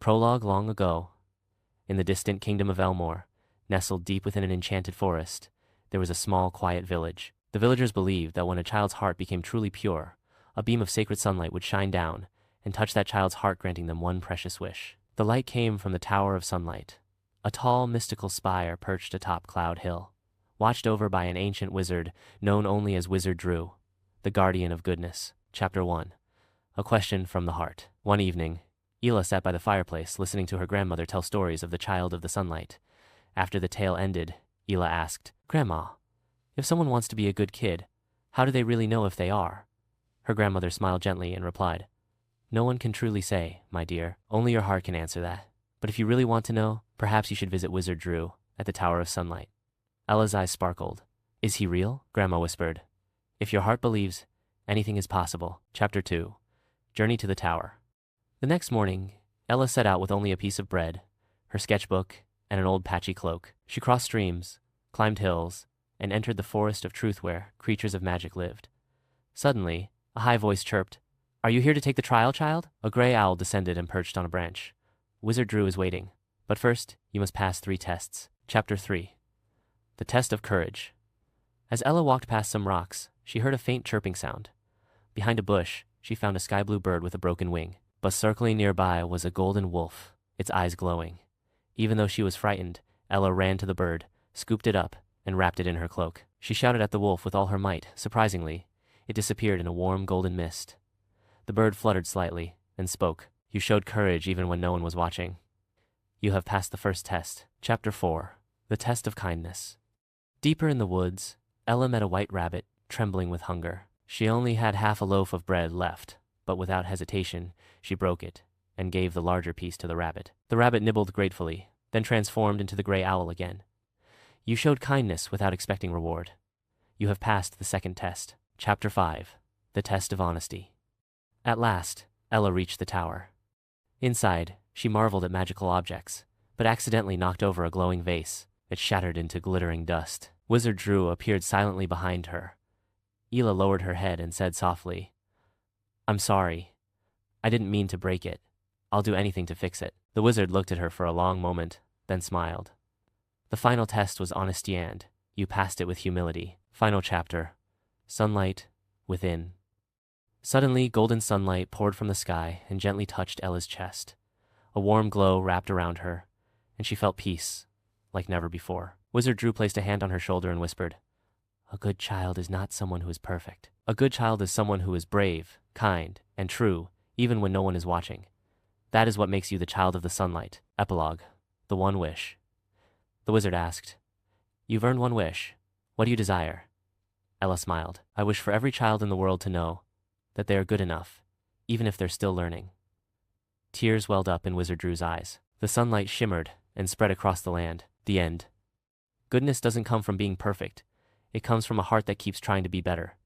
Prologue. Long ago, in the distant kingdom of Elmore, nestled deep within an enchanted forest, there was a small, quiet village. The villagers believed that when a child's heart became truly pure, a beam of sacred sunlight would shine down and touch that child's heart, granting them one precious wish. The light came from the Tower of Sunlight, a tall, mystical spire perched atop Cloud Hill, watched over by an ancient wizard known only as Wizard Drew, the guardian of goodness. Chapter 1. A Question from the Heart. One evening, Ela sat by the fireplace listening to her grandmother tell stories of the Child of the Sunlight. After the tale ended, Ela asked, "Grandma, if someone wants to be a good kid, how do they really know if they are?" Her grandmother smiled gently and replied, "No one can truly say, my dear. Only your heart can answer that. But if you really want to know, perhaps you should visit Wizard Drew at the Tower of Sunlight." Ela's eyes sparkled. "Is he real?" Grandma whispered. "If your heart believes, anything is possible." Chapter 2. Journey to the Tower. The next morning, Ela set out with only a piece of bread, her sketchbook, and an old patchy cloak. She crossed streams, climbed hills, and entered the forest of truth where creatures of magic lived. Suddenly, a high voice chirped, "Are you here to take the trial, child?" A gray owl descended and perched on a branch. "Wizard Drew is waiting. But first, you must pass 3 tests. Chapter 3. The Test of Courage. As Ela walked past some rocks, she heard a faint chirping sound. Behind a bush, she found a sky-blue bird with a broken wing. But circling nearby was a golden wolf, its eyes glowing. Even though she was frightened, Ela ran to the bird, scooped it up, and wrapped it in her cloak. She shouted at the wolf with all her might. Surprisingly, it disappeared in a warm golden mist. The bird fluttered slightly, and spoke. "You showed courage even when no one was watching. You have passed the first test." Chapter 4. The Test of Kindness. Deeper in the woods, Ela met a white rabbit, trembling with hunger. She only had half a loaf of bread left, but without hesitation, she broke it and gave the larger piece to the rabbit. The rabbit nibbled gratefully, then transformed into the gray owl again. "You showed kindness without expecting reward. You have passed the second test." Chapter 5. The Test of Honesty. At last, Ela reached the tower. Inside, she marveled at magical objects, but accidentally knocked over a glowing vase. It shattered into glittering dust. Wizard Drew appeared silently behind her. Ela lowered her head and said softly, "I'm sorry. I didn't mean to break it. I'll do anything to fix it." The wizard looked at her for a long moment, then smiled. "The final test was honesty and you passed it with humility." Final chapter. Sunlight within. Suddenly, golden sunlight poured from the sky and gently touched Ela's chest. A warm glow wrapped around her, and she felt peace, like never before. Wizard Drew placed a hand on her shoulder and whispered, "A good child is not someone who is perfect. A good child is someone who is brave, kind, and true, even when no one is watching. That is what makes you the child of the sunlight." Epilogue. The One Wish. The wizard asked, "You've earned one wish. What do you desire?" Ela smiled. "I wish for every child in the world to know that they are good enough, even if they're still learning." Tears welled up in Wizard Drew's eyes. The sunlight shimmered and spread across the land. The end. Goodness doesn't come from being perfect. It comes from a heart that keeps trying to be better.